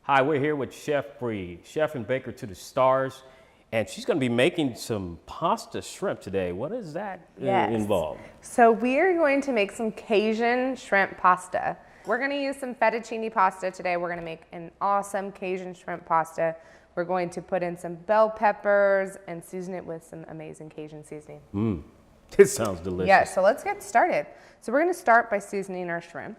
Hi, we're here with Chef Bree, chef and baker to the stars, and she's going to be making some pasta shrimp today. What is that involved? So we are going to make some Cajun shrimp pasta. We're going to use some fettuccine pasta today. We're going to make an awesome Cajun shrimp pasta. We're going to put in some bell peppers and season it with some amazing Cajun seasoning. This sounds delicious. Yeah, so let's get started. So we're going to start by seasoning our shrimp.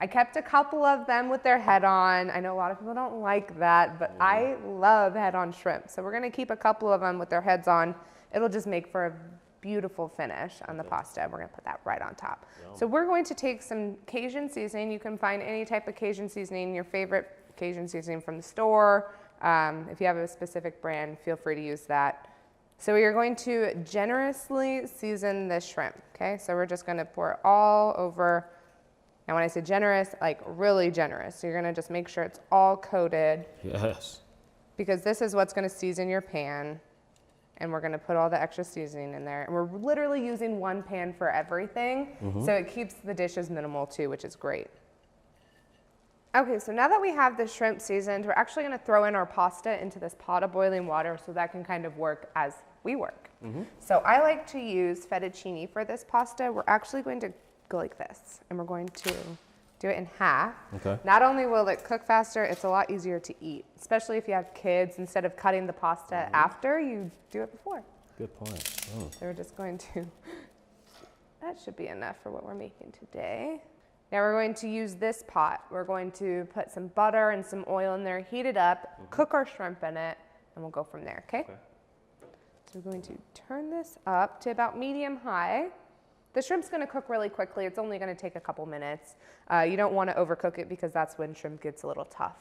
I kept a couple of them with their head on. I know a lot of people don't like that, but I love head on shrimp. So we're gonna keep a couple of them with their heads on. It'll just make for a beautiful finish on the pasta. We're gonna put that right on top. Yum. So we're going to take some Cajun seasoning. You can find any type of Cajun seasoning, your favorite Cajun seasoning from the store. If you have a specific brand, feel free to use that. So we are going to generously season this shrimp, okay? So we're just gonna pour it all over. Now when I say generous, like really generous. So you're gonna just make sure it's all coated. Yes. Because this is what's gonna season your pan. And we're gonna put all the extra seasoning in there. And we're literally using one pan for everything. So it keeps the dishes minimal too, which is great. Okay, so now that we have the shrimp seasoned, we're actually gonna throw in our pasta into this pot of boiling water so that can kind of work as we work. So I like to use fettuccine for this pasta. We're actually going to go like this, and we're going to do it in half. Okay. Not only will it cook faster, it's a lot easier to eat, especially if you have kids. Instead of cutting the pasta after, you do it before. Good point. So we're just going to, that should be enough for what we're making today. Now we're going to use this pot. We're going to put some butter and some oil in there, heat it up, cook our shrimp in it, and we'll go from there, okay? So we're going to turn this up to about medium high. The shrimp's gonna cook really quickly. It's only gonna take a couple minutes. You don't wanna overcook it because that's when shrimp gets a little tough.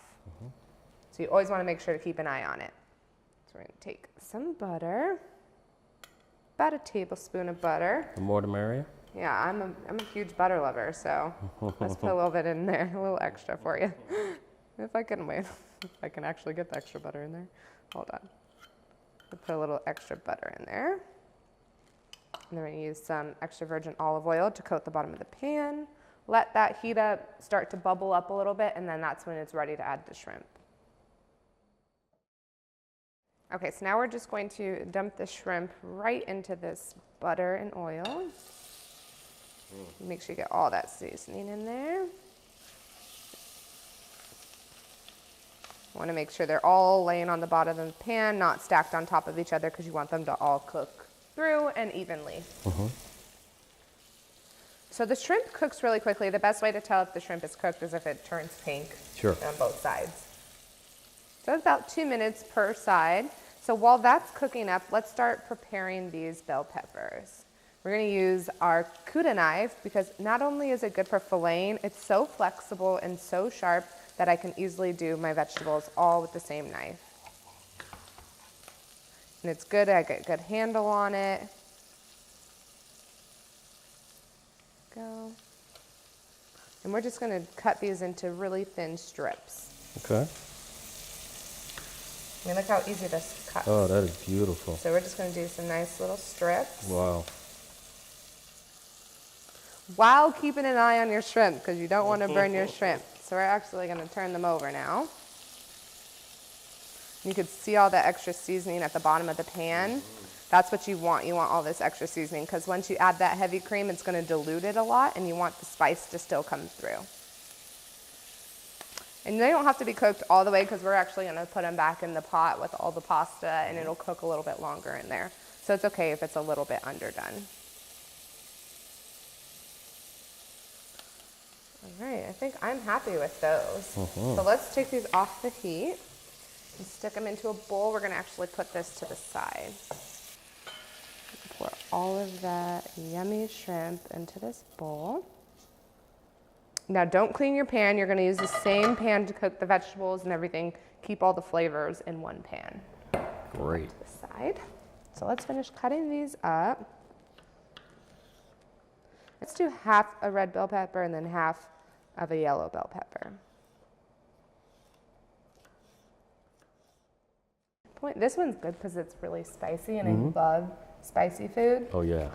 So you always wanna make sure to keep an eye on it. So we're gonna take some butter, about a tablespoon of butter. The more the merrier? Yeah, I'm a huge butter lover, so let's put a little bit in there, a little extra for you. If I can wait, if I can actually get the extra butter in there. Hold on. We'll put a little extra butter in there. And then we're going to use some extra virgin olive oil to coat the bottom of the pan. Let that heat up, start to bubble up a little bit, and then that's when it's ready to add the shrimp. Okay, so now we're just going to dump the shrimp right into this butter and oil. Make sure you get all that seasoning in there. Want to make sure they're all laying on the bottom of the pan, not stacked on top of each other, because you want them to all cook through and evenly. So the shrimp cooks really quickly. The best way to tell if the shrimp is cooked is if it turns pink on both sides. So it's about 2 minutes per side. So while that's cooking up, let's start preparing these bell peppers. We're going to use our Cuda knife because not only is it good for filleting, it's so flexible and so sharp that I can easily do my vegetables all with the same knife. And it's good, I get a good handle on it. Go. And we're just gonna cut these into really thin strips. Okay. I mean, look how easy this cuts. Oh, that is beautiful. So we're just gonna do some nice little strips. Wow. While keeping an eye on your shrimp, because you don't want to burn your shrimp. So we're actually gonna turn them over now. You could see all the extra seasoning at the bottom of the pan. That's what you want. You want all this extra seasoning because once you add that heavy cream, it's going to dilute it a lot and you want the spice to still come through. And they don't have to be cooked all the way because we're actually going to put them back in the pot with all the pasta and it'll cook a little bit longer in there. So it's okay if it's a little bit underdone. All right, I think I'm happy with those. So let's take these off the heat. And stick them into a bowl. We're going to actually put this to the side. Pour all of that yummy shrimp into this bowl. Now don't clean your pan. You're going to use the same pan to cook the vegetables and everything. Keep all the flavors in one pan. Great. To the side. So let's finish cutting these up. Let's do half a red bell pepper and then half of a yellow bell pepper. This one's good because it's really spicy and I love spicy food. Oh yeah.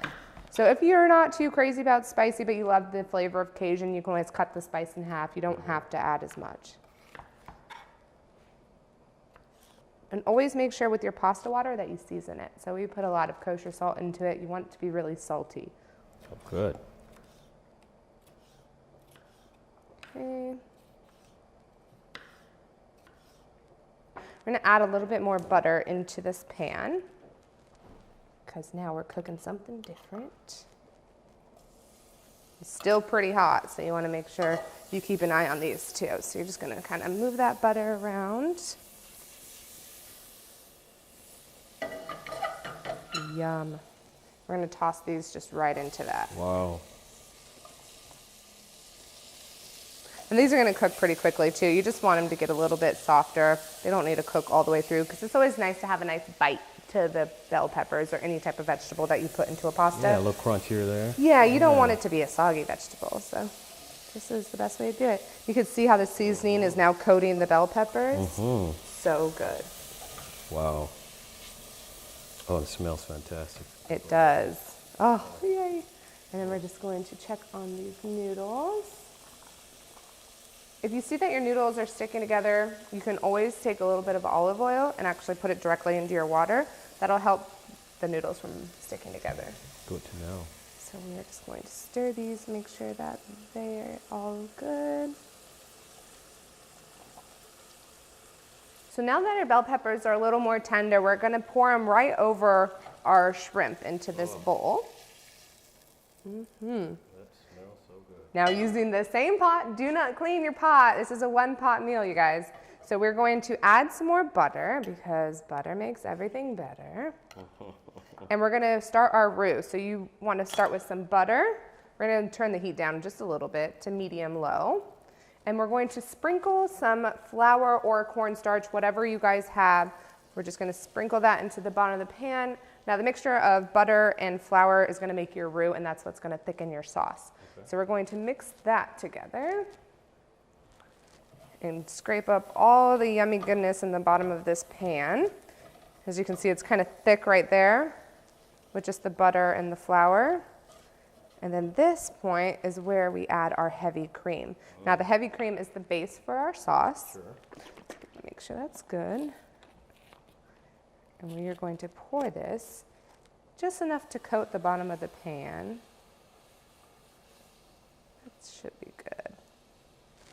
So if you're not too crazy about spicy but you love the flavor of Cajun, you can always cut the spice in half. You don't have to add as much. And always make sure with your pasta water that you season it. So we put a lot of kosher salt into it. You want it to be really salty. Oh, good. Okay. We're gonna add a little bit more butter into this pan because now we're cooking something different. It's still pretty hot, so you wanna make sure you keep an eye on these too. So you're just gonna kind of move that butter around. Yum. We're gonna toss these just right into that. Wow. And these are gonna cook pretty quickly too. You just want them to get a little bit softer. They don't need to cook all the way through because it's always nice to have a nice bite to the bell peppers or any type of vegetable that you put into a pasta. Yeah, a little crunchier there. Yeah, you don't want it to be a soggy vegetable, so this is the best way to do it. You can see how the seasoning is now coating the bell peppers. Mm-hmm. So good. Wow. Oh, it smells fantastic. It does. Oh, yay. And then we're just going to check on these noodles. If you see that your noodles are sticking together, you can always take a little bit of olive oil and actually put it directly into your water. That'll help the noodles from sticking together. Good to know. So we are just going to stir these, make sure that they are all good. So now that our bell peppers are a little more tender, we're gonna pour them right over our shrimp into this bowl. That smells so good. Now using the same pot, do not clean your pot. This is a one pot meal, you guys. So we're going to add some more butter because butter makes everything better. And we're gonna start our roux. So you wanna start with some butter. We're gonna turn the heat down just a little bit to medium low. And we're going to sprinkle some flour or cornstarch, whatever you guys have. We're just gonna sprinkle that into the bottom of the pan. Now the mixture of butter and flour is gonna make your roux, and that's what's gonna thicken your sauce. Okay. So we're going to mix that together and scrape up all the yummy goodness in the bottom of this pan. As you can see, it's kind of thick right there with just the butter and the flour. And then this point is where we add our heavy cream. Now the heavy cream is the base for our sauce. Sure. Make sure that's good. And we are going to pour this just enough to coat the bottom of the pan. That should be good.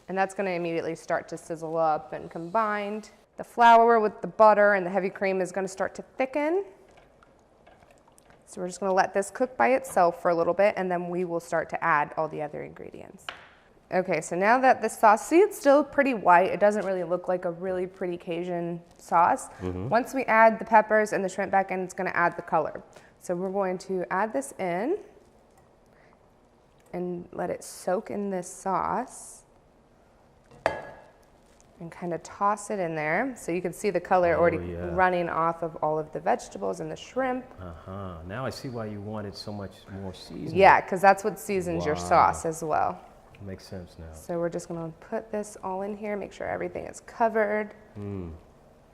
And that's going to immediately start to sizzle up, and combined, the flour with the butter and the heavy cream is going to start to thicken. So we're just gonna let this cook by itself for a little bit, and then we will start to add all the other ingredients. Okay, so now that the sauce, see, it's still pretty white. It doesn't really look like a really pretty Cajun sauce. Mm-hmm. Once we add the peppers and the shrimp back in, it's gonna add the color. So we're going to add this in and let it soak in this sauce. And kind of toss it in there. So you can see the color already running off of all of the vegetables and the shrimp. Uh-huh. Now I see why you wanted so much more seasoning. Yeah, because that's what seasons your sauce as well. Makes sense now. So we're just gonna put this all in here, make sure everything is covered.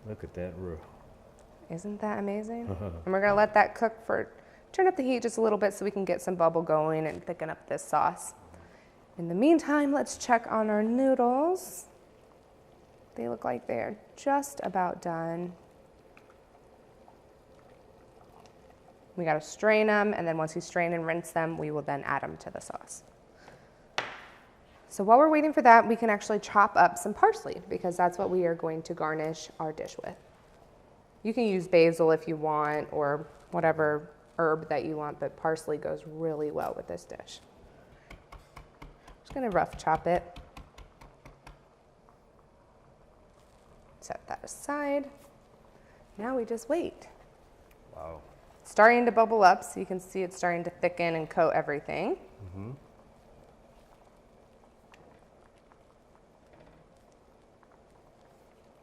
Look at that roux. Isn't that amazing? And we're gonna let that cook for, turn up the heat just a little bit so we can get some bubble going and thicken up this sauce. In the meantime, let's check on our noodles. They look like they're just about done. We gotta strain them, and then once you strain and rinse them, we will then add them to the sauce. So while we're waiting for that, we can actually chop up some parsley because that's what we are going to garnish our dish with. You can use basil if you want, or whatever herb that you want, but parsley goes really well with this dish. Just gonna rough chop it. Set that aside. Now we just wait. Wow. It's starting to bubble up, so you can see it's starting to thicken and coat everything. Mm-hmm.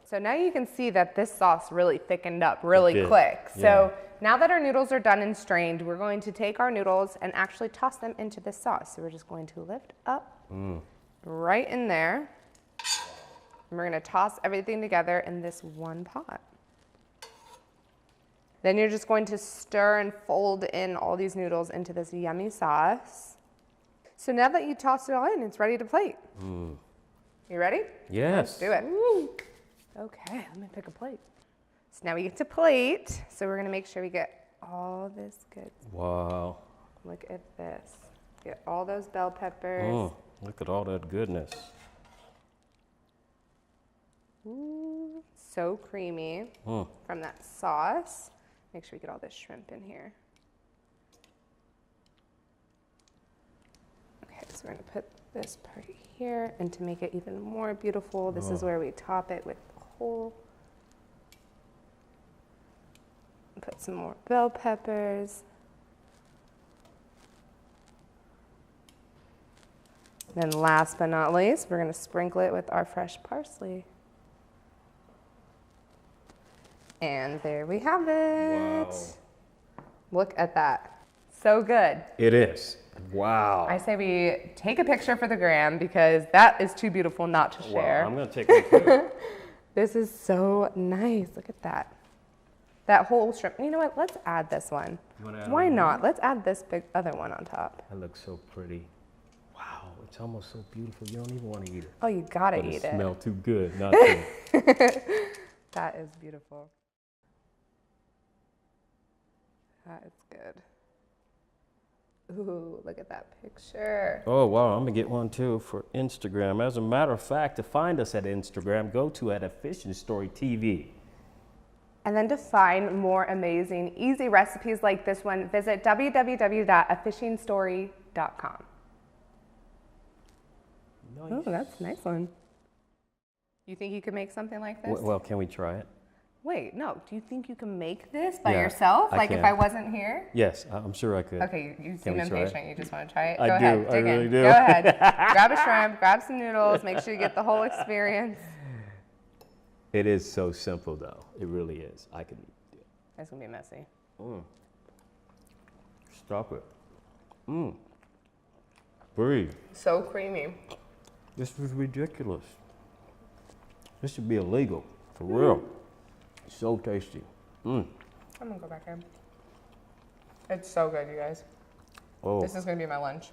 So now you can see that this sauce really thickened up really quick. So now that our noodles are done and strained, we're going to take our noodles and actually toss them into this sauce. So we're just going to lift up right in there. And we're gonna toss everything together in this one pot. Then you're just going to stir and fold in all these noodles into this yummy sauce. So now that you tossed it all in, it's ready to plate. You ready? Yes. Let's do it. Woo. Okay, let me pick a plate. So now we get to plate. So we're gonna make sure we get all this good. Wow. Look at this. Get all those bell peppers. Look at all that goodness. Ooh, so creamy from that sauce. Make sure we get all this shrimp in here. Okay, so we're gonna put this part here, and to make it even more beautiful, this is where we top it with the whole. Put some more bell peppers. Then last but not least, we're gonna sprinkle it with our fresh parsley. And there we have it. Wow. Look at that. So good. It is. Wow. I say we take a picture for the gram because that is too beautiful not to share. Wow, I'm going to take one too. This is so nice. Look at that. That whole shrimp. You know what? Let's add this one. Why not? Let's add this big other one on top. That looks so pretty. Wow, it's almost so beautiful. You don't even want to eat it. Oh, you gotta But eat it it. smells too good not to. That is beautiful. That is good. Ooh, look at that picture. Oh, wow, I'm going to get one too for Instagram. As a matter of fact, to find us at Instagram, go to at A Fishing Story TV. And then to find more amazing, easy recipes like this one, visit www.afishingstory.com. Nice. Oh, that's a nice one. You think you could make something like this? Well, can we try it? Wait, no. Do you think you can make this by Yeah, yourself? I Like can. if I wasn't here? Yes, I'm sure I could. Okay, you Can seem we try it? impatient. You just want to try it? I Go do. ahead. I Dig really in. do. Go ahead. Grab a shrimp, grab some noodles, make sure you get the whole experience. It is so simple, though. It really is. I can. It's going to be messy. Stop it. Breathe. So creamy. This was ridiculous. This should be illegal, for real. So tasty. I'm going to go back in. It's so good, you guys. Oh. This is going to be my lunch.